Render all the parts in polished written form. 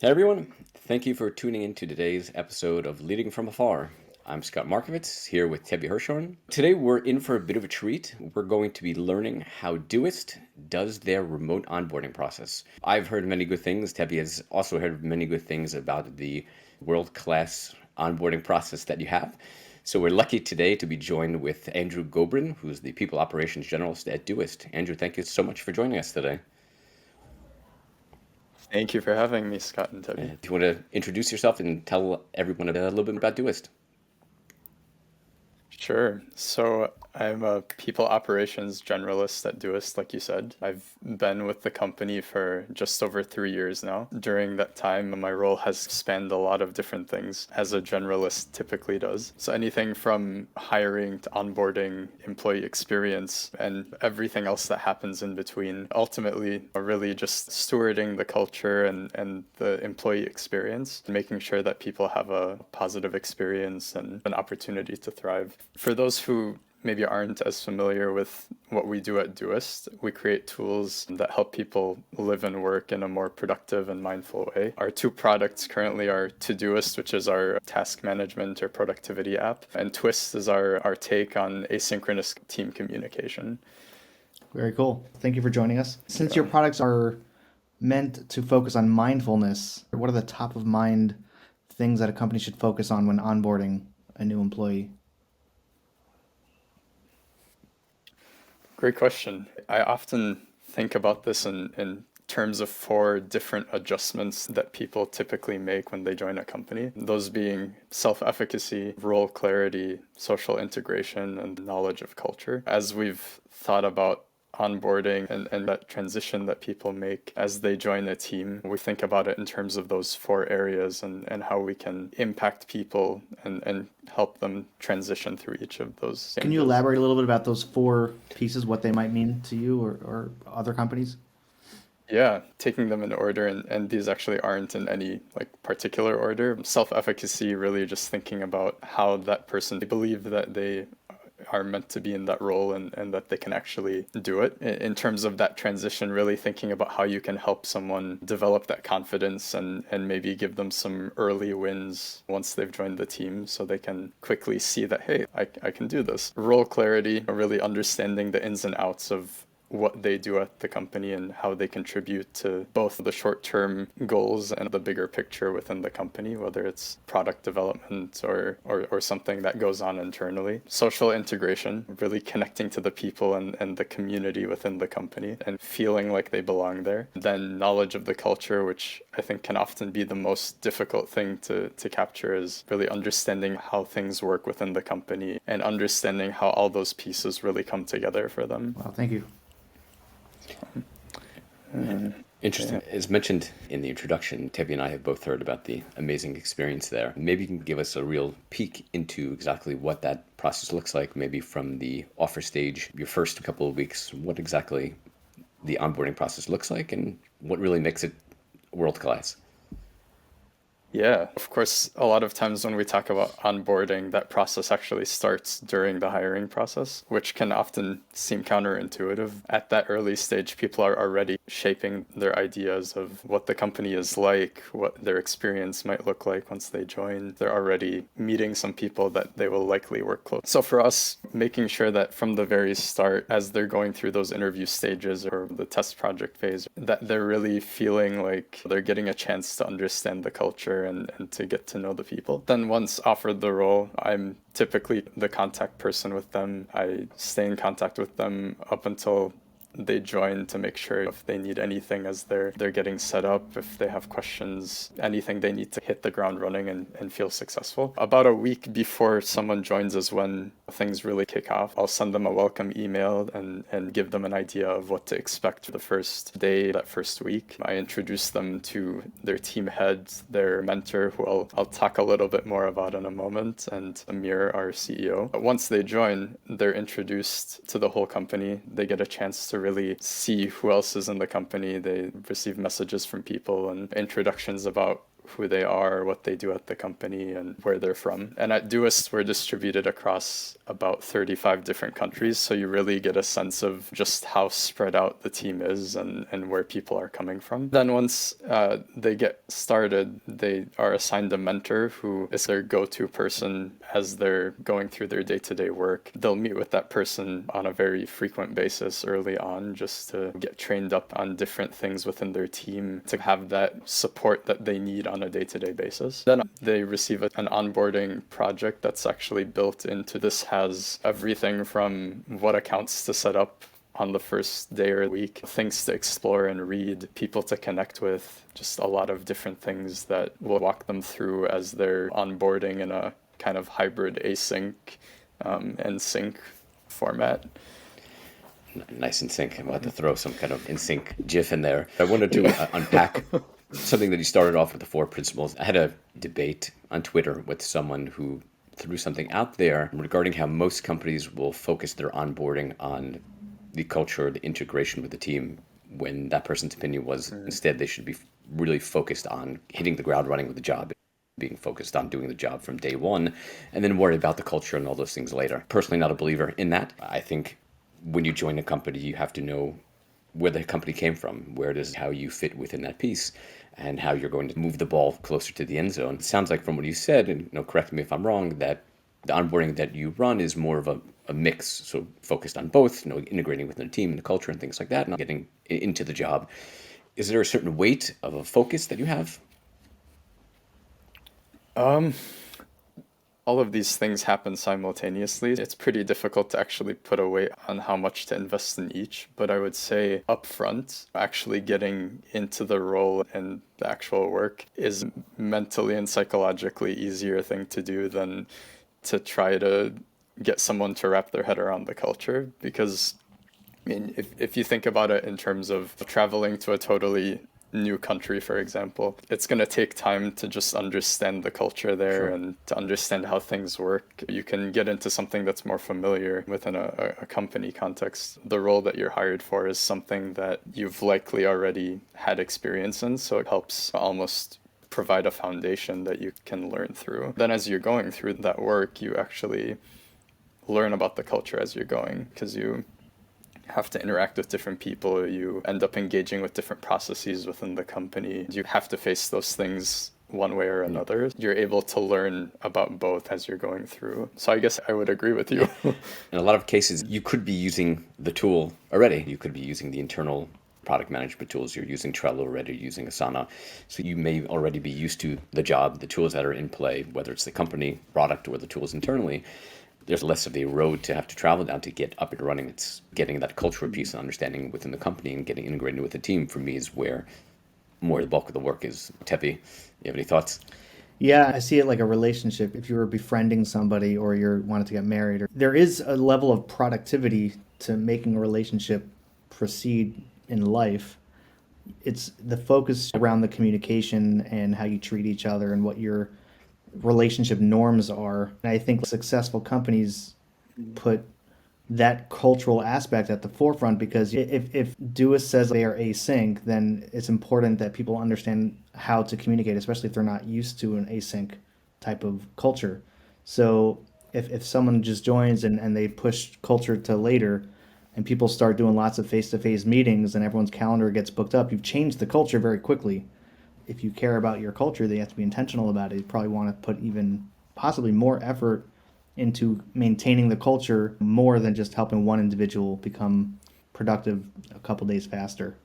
Hey everyone, thank you for tuning in to today's episode of Leading from Afar. I'm Scott Markovitz here with Tebby Hirschhorn. Today we're in for a bit of a treat. We're going to be learning how Doist does their remote onboarding process. I've heard many good things. Tebby has also heard many good things about the world-class onboarding process that you have. So we're lucky today to be joined with Andrew Gobran, who's the People Operations Generalist at Doist. Andrew, thank you so much for joining us today. Thank you for having me, Scott and Toby. If you want to introduce yourself and tell everyone a little bit about Doist. Sure. So I'm a people operations generalist at Doist, like you said. I've been with the company for just over 3 years now. During that time, my role has spanned a lot of different things, as a generalist typically does. So anything from hiring to onboarding, employee experience, and everything else that happens in between. Ultimately, really just stewarding the culture and the employee experience, making sure that people have a positive experience and an opportunity to thrive. For those who maybe aren't as familiar with what we do at Doist, we create tools that help people live and work in a more productive and mindful way. Our two products currently are Todoist, which is our task management or productivity app, and Twist is our take on asynchronous team communication. Very cool. Thank you for joining us. Since your products are meant to focus on mindfulness, what are the top of mind things that a company should focus on when onboarding a new employee? Great question. I often think about this in terms of four different adjustments that people typically make when they join a company. Those being self-efficacy, role clarity, social integration, and knowledge of culture. As we've thought about onboarding and that transition that people make as they join a team, we think about it in terms of those four areas and how we can impact people and help them transition through each of those Can you stages. elaborate a little bit about those four pieces, what they might mean to you or other companies? Yeah, taking them in order, and these actually aren't in any like particular order. Self-efficacy, really just thinking about how that person believe that they are meant to be in that role and that they can actually do it. In terms of that transition, really thinking about how you can help someone develop that confidence and maybe give them some early wins once they've joined the team so they can quickly see that, hey, I can do this. Role clarity, really understanding the ins and outs of what they do at the company and how they contribute to both the short-term goals and the bigger picture within the company, whether it's product development or something that goes on internally. Social integration, really connecting to the people and the community within the company and feeling like they belong there. Then knowledge of the culture, which I think can often be the most difficult thing to capture, is really understanding how things work within the company and understanding how all those pieces really come together for them. Wow, thank you. Interesting. Yeah. As mentioned in the introduction, Tebby and I have both heard about the amazing experience there. Maybe you can give us a real peek into exactly what that process looks like, maybe from the offer stage, your first couple of weeks, what exactly the onboarding process looks like, and what really makes it world class. Yeah, of course, a lot of times when we talk about onboarding, that process actually starts during the hiring process, which can often seem counterintuitive. At that early stage, people are already shaping their ideas of what the company is like, what their experience might look like once they join. They're already meeting some people that they will likely work close. So for us, making sure that from the very start, as they're going through those interview stages or the test project phase, that they're really feeling like they're getting a chance to understand the culture and to get to know the people. Then once offered the role, I'm typically the contact person with them. I stay in contact with them up until they join to make sure if they need anything as they're getting set up, if they have questions, anything they need to hit the ground running and feel successful. About a week before someone joins is when things really kick off. I'll send them a welcome email and give them an idea of what to expect the first day, that first week. I introduce them to their team head, their mentor, who I'll talk a little bit more about in a moment, and Amir, our CEO. Once they join, they're introduced to the whole company. They get a chance to really see who else is in the company. They receive messages from people and introductions about who they are, what they do at the company, and where they're from. And at Doist, we're distributed across about 35 different countries, so you really get a sense of just how spread out the team is and where people are coming from. Then once they get started, they are assigned a mentor who is their go-to person as they're going through their day-to-day work. They'll meet with that person on a very frequent basis early on just to get trained up on different things within their team, to have that support that they need on a day-to-day basis. Then they receive an onboarding project that's actually built into this, has everything from what accounts to set up on the first day or week, things to explore and read, people to connect with, just a lot of different things that will walk them through as they're onboarding in a kind of hybrid async and sync format. Nice and sync. I'm about to throw some kind of in sync GIF in there. I wanted to unpack something that you started off with, the 4 principles. I had a debate on Twitter with someone who threw something out there regarding how most companies will focus their onboarding on the culture, the integration with the team, when that person's opinion was instead they should be really focused on hitting the ground running with the job, being focused on doing the job from day one, and then worry about the culture and all those things later. Personally, not a believer in that. I think when you join a company, you have to know where the company came from, where it is, how you fit within that piece, and how you're going to move the ball closer to the end zone. It sounds like from what you said, and correct me if I'm wrong, that the onboarding that you run is more of a mix, so focused on both, integrating within the team and the culture and things like that, and getting into the job. Is there a certain weight of a focus that you have? All of these things happen simultaneously. It's pretty difficult to actually put a weight on how much to invest in each, but I would say upfront, actually getting into the role and the actual work is mentally and psychologically easier thing to do than to try to get someone to wrap their head around the culture. Because, I mean, if you think about it in terms of traveling to a totally new country, for example, it's going to take time to just understand the culture there. Sure. And to understand how things work. You can get into something that's more familiar within a company context. The role that you're hired for is something that you've likely already had experience in, so it helps almost provide a foundation that you can learn through. Then as you're going through that work, you actually learn about the culture as you're going, because you have to interact with different people. You end up engaging with different processes within the company. You have to face those things one way or another. You're able to learn about both as you're going through. So I guess I would agree with you. In a lot of cases, you could be using the tool already. You could be using the internal product management tools. You're using Trello already, you're using Asana. So you may already be used to the job, the tools that are in play, whether it's the company product or the tools internally. There's less of a road to have to travel down to get up and running. It's getting that cultural piece and understanding within the company and getting integrated with the team, for me, is where more the bulk of the work is. Tepi, you have any thoughts? Yeah, I see it like a relationship. If you were befriending somebody or you're wanting to get married, there is a level of productivity to making a relationship proceed in life. It's the focus around the communication and how you treat each other and what your relationship norms are. And I think successful companies put that cultural aspect at the forefront, because if Doist says they are async, then it's important that people understand how to communicate, especially if they're not used to an async type of culture. So if someone just joins and they push culture to later, and people start doing lots of face-to-face meetings and everyone's calendar gets booked up, you've changed the culture very quickly. If you care about your culture, they have to be intentional about it. You probably want to put even possibly more effort into maintaining the culture more than just helping one individual become productive a couple days faster.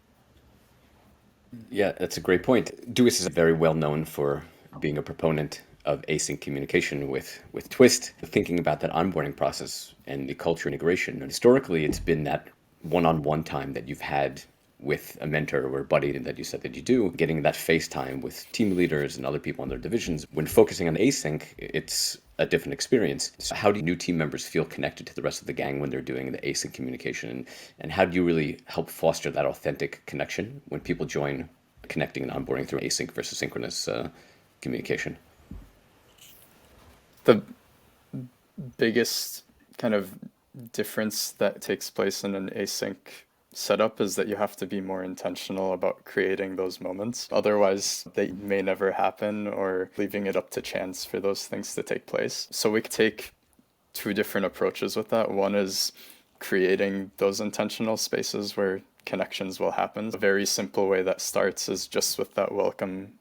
Yeah, that's a great point. Doist is very well known for being a proponent of async communication with Twist, thinking about that onboarding process and the culture integration. And historically, it's been that one-on-one time that you've had with a mentor or a buddy that you said that you do, getting that face time with team leaders and other people in their divisions. When focusing on async, it's a different experience. So how do new team members feel connected to the rest of the gang when they're doing the async communication? And how do you really help foster that authentic connection when people join connecting and onboarding through async versus synchronous communication? The biggest kind of difference that takes place in an async setup is that you have to be more intentional about creating those moments. Otherwise, they may never happen, or leaving it up to chance for those things to take place. So we take two different approaches with that. One is creating those intentional spaces where connections will happen. A very simple way that starts is just with that welcome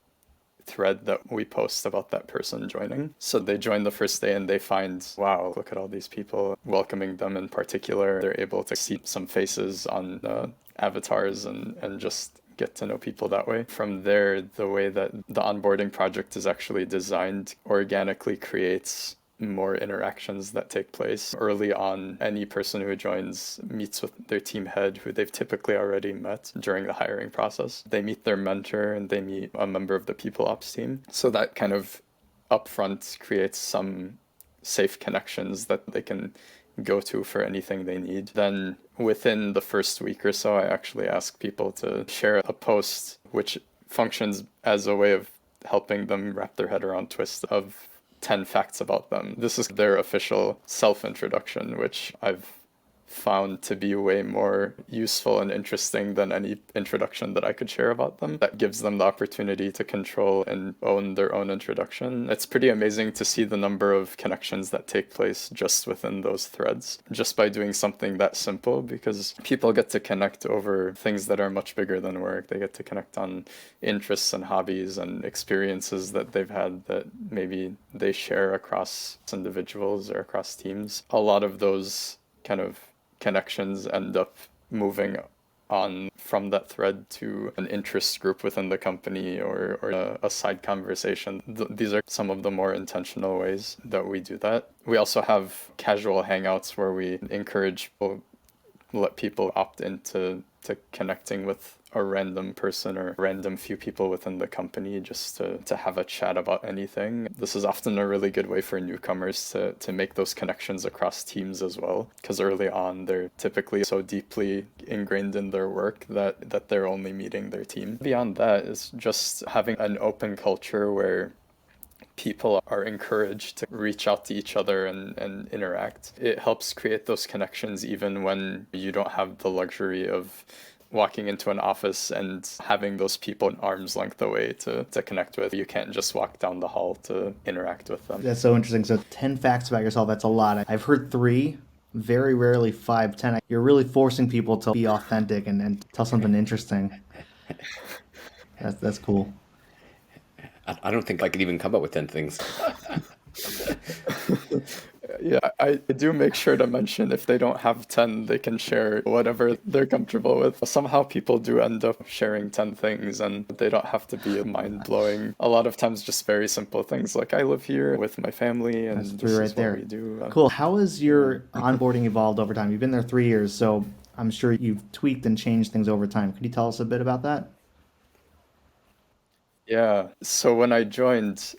thread that we post about that person joining. So they join the first day and they find, wow, look at all these people, welcoming them in particular. They're able to see some faces on avatars and just get to know people that way. From there, the way that the onboarding project is actually designed organically creates more interactions that take place. Early on, any person who joins meets with their team head, who they've typically already met during the hiring process. They meet their mentor and they meet a member of the people ops team. So that kind of upfront creates some safe connections that they can go to for anything they need. Then within the first week or so, I actually ask people to share a post which functions as a way of helping them wrap their head around Doist of 10 facts about them. This is their official self-introduction, which I've found to be way more useful and interesting than any introduction that I could share about them. That gives them the opportunity to control and own their own introduction. It's pretty amazing to see the number of connections that take place just within those threads, just by doing something that simple, because people get to connect over things that are much bigger than work. They get to connect on interests and hobbies and experiences that they've had that maybe they share across individuals or across teams. A lot of those kind of connections end up moving on from that thread to an interest group within the company or a side conversation. These are some of the more intentional ways that we do that. We also have casual hangouts where we encourage people, let people opt into connecting with a random person or random few people within the company just to have a chat about anything. This is often a really good way for newcomers to make those connections across teams as well, because early on they're typically so deeply ingrained in their work that they're only meeting their team. Beyond that is just having an open culture where people are encouraged to reach out to each other and interact. It helps create those connections even when you don't have the luxury of walking into an office and having those people an arm's length away to connect with. You can't just walk down the hall to interact with them. That's so interesting. So 10 facts about yourself, that's a lot. I've heard 3, very rarely 5, 10. You're really forcing people to be authentic and tell something interesting. That's cool. I don't think I could even come up with 10 things. Yeah, I do make sure to mention if they don't have 10, they can share whatever they're comfortable with. Somehow people do end up sharing 10 things and they don't have to be mind-blowing. A lot of times just very simple things like I live here with my family and That's this 3 is right what there. we do. Cool. How has your onboarding evolved over time? You've been there 3 years, so I'm sure you've tweaked and changed things over time. Could you tell us a bit about that? Yeah, so when I joined,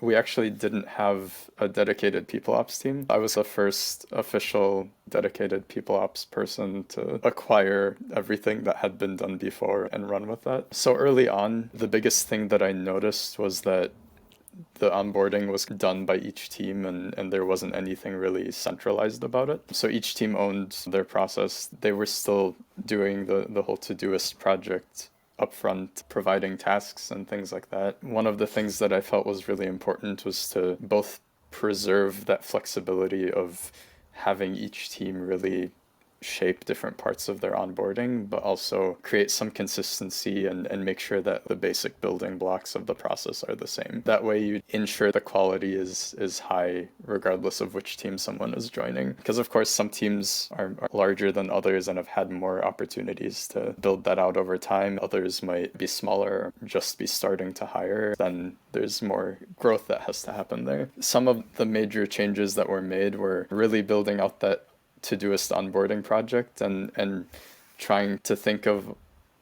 we actually didn't have a dedicated people ops team. I was the first official dedicated people ops person to acquire everything that had been done before and run with that. So early on, the biggest thing that I noticed was that the onboarding was done by each team and there wasn't anything really centralized about it. So each team owned their process. They were still doing the whole Todoist project upfront, providing tasks and things like that. One of the things that I felt was really important was to both preserve that flexibility of having each team really shape different parts of their onboarding, but also create some consistency and make sure that the basic building blocks of the process are the same. That way you ensure the quality is high regardless of which team someone is joining. Because of course some teams are larger than others and have had more opportunities to build that out over time. Others might be smaller, just be starting to hire. Then there's more growth that has to happen there. Some of the major changes that were made were really building out that Todoist onboarding project and trying to think of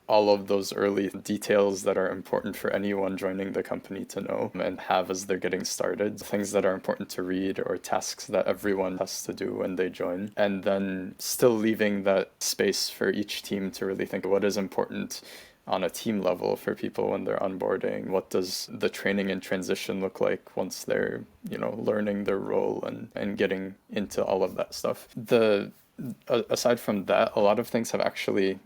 all of those early details that are important for anyone joining the company to know and have as they're getting started, things that are important to read or tasks that everyone has to do when they join, and then still leaving that space for each team to really think what is important on a team level for people when they're onboarding. What does the training and transition look like once they're, learning their role and getting into all of that stuff? The Aside from that, a lot of things have actually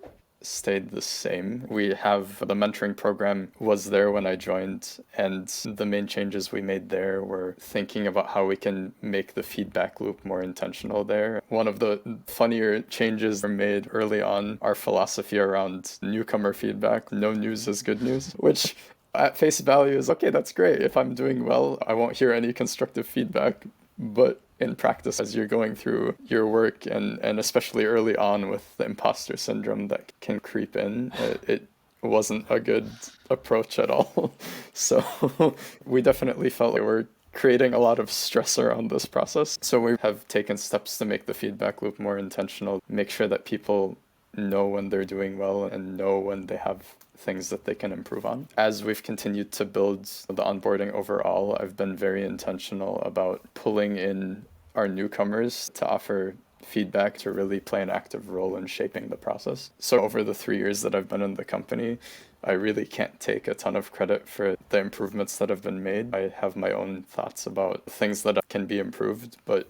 stayed the same. We have the mentoring program was there when I joined, and the main changes we made there were thinking about how we can make the feedback loop more intentional there. One of the funnier changes were made early on, our philosophy around newcomer feedback, no news is good news, which at face value is okay, that's great. If I'm doing well, I won't hear any constructive feedback. But in practice, as you're going through your work, and especially early on with the imposter syndrome that can creep in, it wasn't a good approach at all. So we definitely felt like we're creating a lot of stress around this process. So we have taken steps to make the feedback loop more intentional, make sure that people know when they're doing well and know when they have things that they can improve on. As we've continued to build the onboarding overall, I've been very intentional about pulling in our newcomers to offer feedback, to really play an active role in shaping the process. So over the 3 years that I've been in the company, I really can't take a ton of credit for the improvements that have been made. I have my own thoughts about things that can be improved, but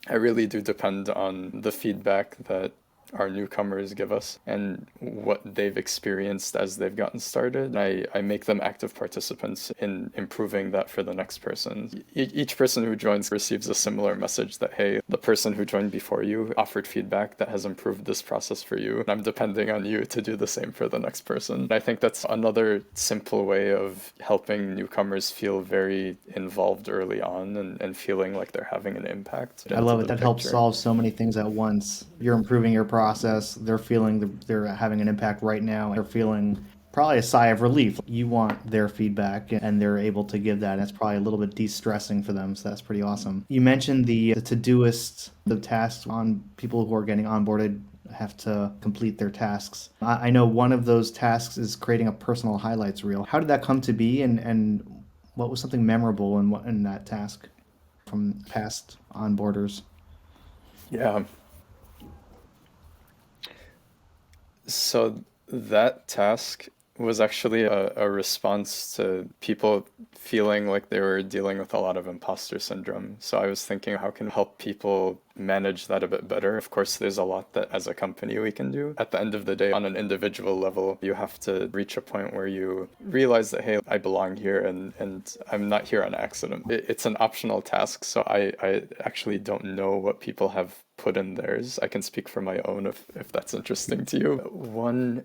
I really do depend on the feedback that our newcomers give us and what they've experienced as they've gotten started. I make them active participants in improving that for the next person. Each person who joins receives a similar message that, hey, the person who joined before you offered feedback that has improved this process for you. I'm depending on you to do the same for the next person. I think that's another simple way of helping newcomers feel very involved early on and feeling like they're having an impact. I love it. That helps solve so many things at once. You're improving your process. They're feeling they're having an impact right now. They're feeling probably a sigh of relief. You want their feedback and they're able to give that. And it's probably a little bit de-stressing for them. So that's pretty awesome. You mentioned the Todoist, the tasks on people who are getting onboarded have to complete their tasks. I know one of those tasks is creating a personal highlights reel. How did that come to be, and what was something memorable in that task from past onboarders? Yeah. So that task was actually a response to people feeling like they were dealing with a lot of imposter syndrome. So I was thinking, how can we help people manage that a bit better? Of course, there's a lot that as a company we can do. At the end of the day, on an individual level, you have to reach a point where you realize that, hey, I belong here and I'm not here on accident. It's an optional task, so I actually don't know what people have put in theirs. I can speak for my own if that's interesting to you. One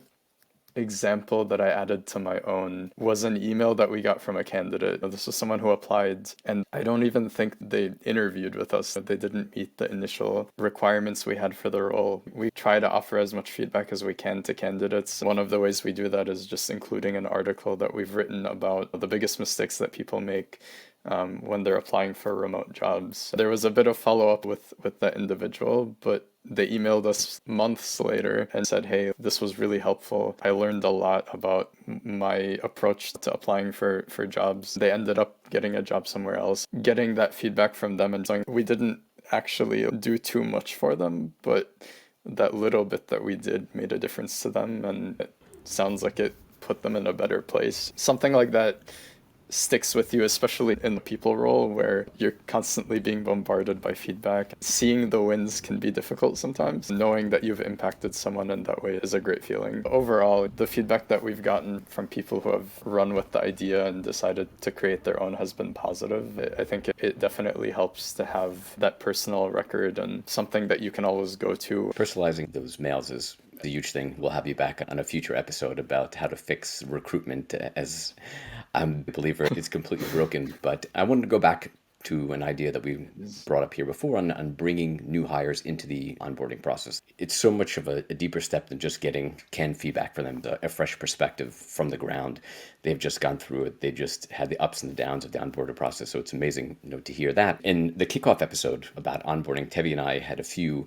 example that I added to my own was an email that we got from a candidate. This was someone who applied, and I don't even think they interviewed with us. They didn't meet the initial requirements we had for the role. We try to offer as much feedback as we can to candidates. One of the ways we do that is just including an article that we've written about the biggest mistakes that people make when they're applying for remote jobs. There was a bit of follow-up with that individual, but they emailed us months later and said, hey, this was really helpful. I learned a lot about my approach to applying for jobs. They ended up getting a job somewhere else. Getting that feedback from them and saying, we didn't actually do too much for them, but that little bit that we did made a difference to them, and it sounds like it put them in a better place. Something like that sticks with you, especially in the people role where you're constantly being bombarded by feedback. Seeing the wins can be difficult sometimes. Knowing that you've impacted someone in that way is a great feeling. Overall, the feedback that we've gotten from people who have run with the idea and decided to create their own has been positive. I think it definitely helps to have that personal record and something that you can always go to. Personalizing those mails is the huge thing. We'll have you back on a future episode about how to fix recruitment, as I'm a believer it's completely broken. But I wanted to go back to an idea that we brought up here before on bringing new hires into the onboarding process. It's so much of a deeper step than just getting canned feedback from them, a fresh perspective from the ground. They've just gone through it. They just had the ups and the downs of the onboarding process. So it's amazing, to hear that. In the kickoff episode about onboarding, Tevi and I had a few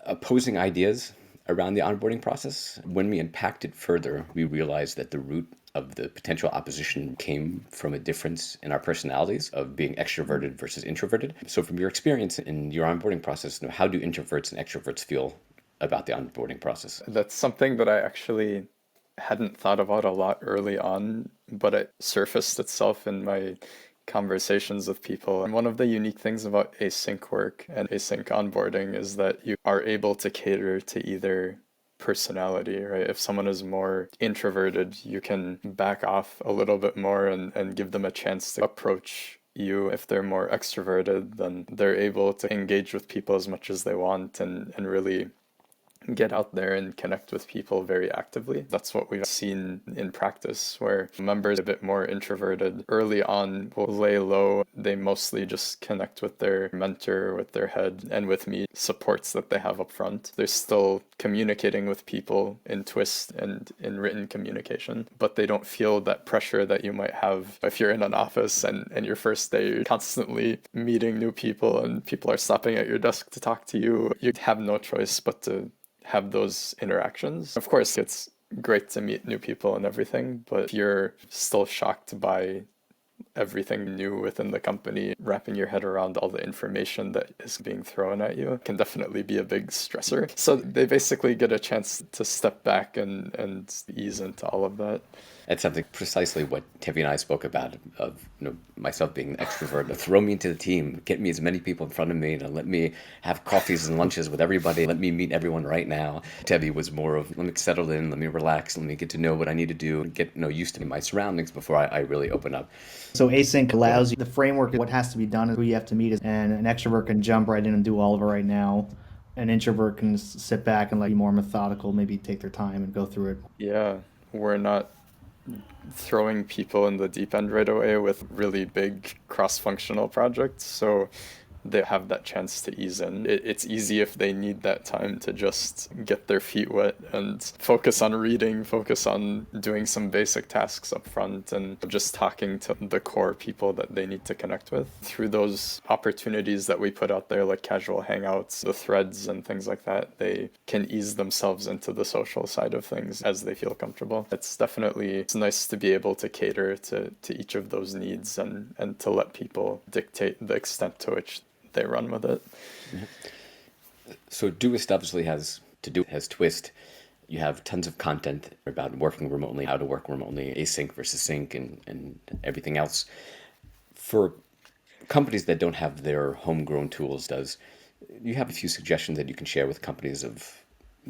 opposing ideas around the onboarding process. When we unpacked it further, we realized that the root of the potential opposition came from a difference in our personalities of being extroverted versus introverted. So from your experience in your onboarding process, how do introverts and extroverts feel about the onboarding process? That's something that I actually hadn't thought about a lot early on, but it surfaced itself in my conversations with people. And one of the unique things about async work and async onboarding is that you are able to cater to either personality, right? If someone is more introverted, you can back off a little bit more and give them a chance to approach you. If they're more extroverted, then they're able to engage with people as much as they want and really get out there and connect with people very actively. That's what we've seen in practice, where members a bit more introverted early on will lay low. They mostly just connect with their mentor, with their head, and with me, supports that they have up front. They're still communicating with people in Doist and in written communication, but they don't feel that pressure that you might have if you're in an office and your first day you're constantly meeting new people and people are stopping at your desk to talk to you. You have no choice but to have those interactions. Of course, it's great to meet new people and everything, but if you're still shocked by everything new within the company, wrapping your head around all the information that is being thrown at you can definitely be a big stressor. So they basically get a chance to step back and ease into all of that. That's something precisely what Tevi and I spoke about, of myself being an extrovert. Throw me into the team, get me as many people in front of me, and let me have coffees and lunches with everybody. Let me meet everyone right now. Tevi was more of, let me settle in, let me relax, let me get to know what I need to do, get used to my surroundings before I really open up. So async allows you the framework of what has to be done and who you have to meet, and an extrovert can jump right in and do all of it right now. An introvert can sit back and be more methodical, maybe take their time and go through it. Yeah, we're not throwing people in the deep end right away with really big cross-functional projects, so they have that chance to ease in. It's easy if they need that time to just get their feet wet and focus on reading, focus on doing some basic tasks up front, and just talking to the core people that they need to connect with. Through those opportunities that we put out there, like casual hangouts, the threads and things like that, they can ease themselves into the social side of things as they feel comfortable. It's nice to be able to cater to each of those needs and to let people dictate the extent to which they run with it. So Doist obviously has Twist. You have tons of content about working remotely, how to work remotely, async versus sync, and everything else. For companies that don't have their homegrown tools, you have a few suggestions that you can share with companies of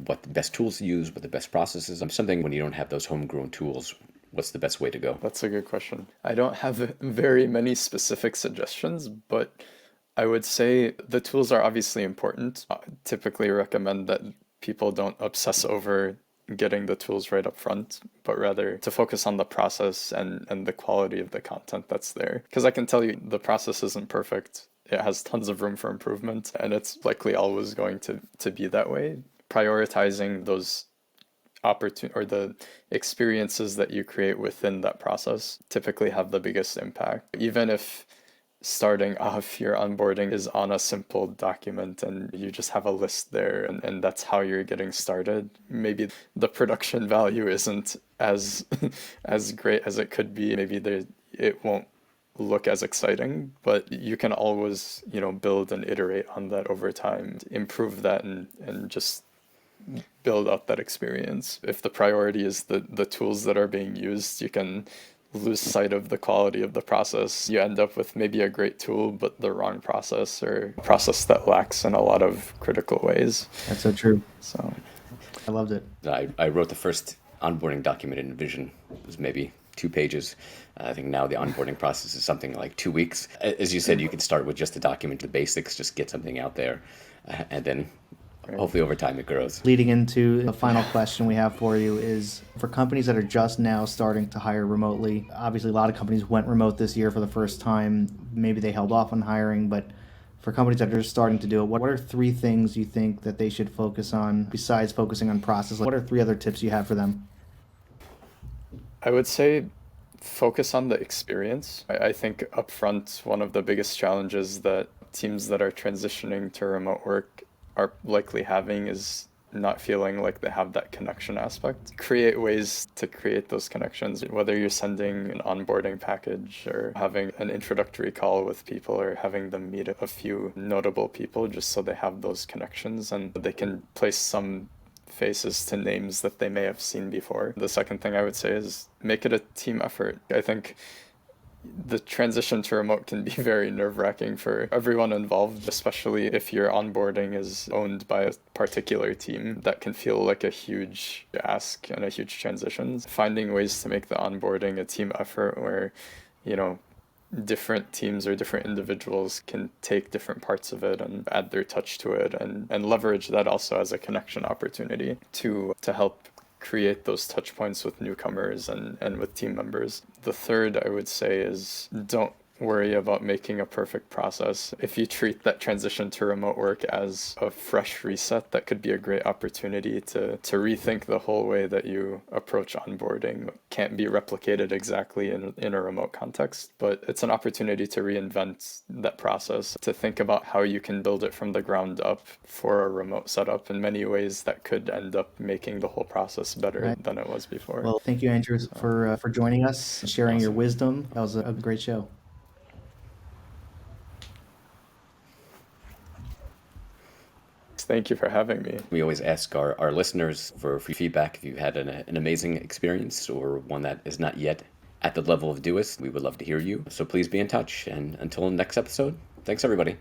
what the best tools to use, what the best processes? Something when you don't have those homegrown tools, what's the best way to go? That's a good question. I don't have very many specific suggestions, but I would say the tools are obviously important. I typically recommend that people don't obsess over getting the tools right up front, but rather to focus on the process and the quality of the content that's there. Because I can tell you the process isn't perfect. It has tons of room for improvement, and it's likely always going to be that way. Prioritizing those or the experiences that you create within that process typically have the biggest impact. Even if starting off your onboarding is on a simple document and you just have a list there and that's how you're getting started, maybe the production value isn't as as great as it could be. Maybe it won't look as exciting, but you can always build and iterate on that over time, improve that and just build up that experience. If the priority is the tools that are being used, you can lose sight of the quality of the process. You end up with maybe a great tool, but the wrong process, or a process that lacks in a lot of critical ways. That's so true. So I loved it. I wrote the first onboarding document in Vision. It was maybe 2 pages. I think now the onboarding process is something like 2 weeks. As you said, you can start with just a document, the basics, just get something out there, and then hopefully over time it grows. Leading into the final question we have for you is, for companies that are just now starting to hire remotely, obviously a lot of companies went remote this year for the first time. Maybe they held off on hiring, but for companies that are just starting to do it, what are 3 things you think that they should focus on besides focusing on process? What are 3 other tips you have for them? I would say focus on the experience. I think upfront, one of the biggest challenges that teams that are transitioning to remote work are likely having is not feeling like they have that connection aspect. Create ways to create those connections, whether you're sending an onboarding package or having an introductory call with people or having them meet a few notable people, just so they have those connections and they can place some faces to names that they may have seen before. The second thing I would say is make it a team effort. I think the transition to remote can be very nerve-wracking for everyone involved, especially if your onboarding is owned by a particular team. That can feel like a huge ask and a huge transition. Finding ways to make the onboarding a team effort where, you know, different teams or different individuals can take different parts of it and add their touch to it, and leverage that also as a connection opportunity to help create those touch points with newcomers and with team members. The third, I would say, is don't worry about making a perfect process. If you treat that transition to remote work as a fresh reset, that could be a great opportunity to rethink the whole way that you approach onboarding. It can't be replicated exactly in a remote context, but it's an opportunity to reinvent that process, to think about how you can build it from the ground up for a remote setup in many ways that could end up making the whole process better than it was before. Well, thank you, Andrew, for joining us, sharing your Awesome. wisdom. That was a great show. Thank you for having me. We always ask our listeners for feedback. If you had an amazing experience or one that is not yet at the level of Doist, we would love to hear you. So please be in touch. And until next episode, thanks everybody.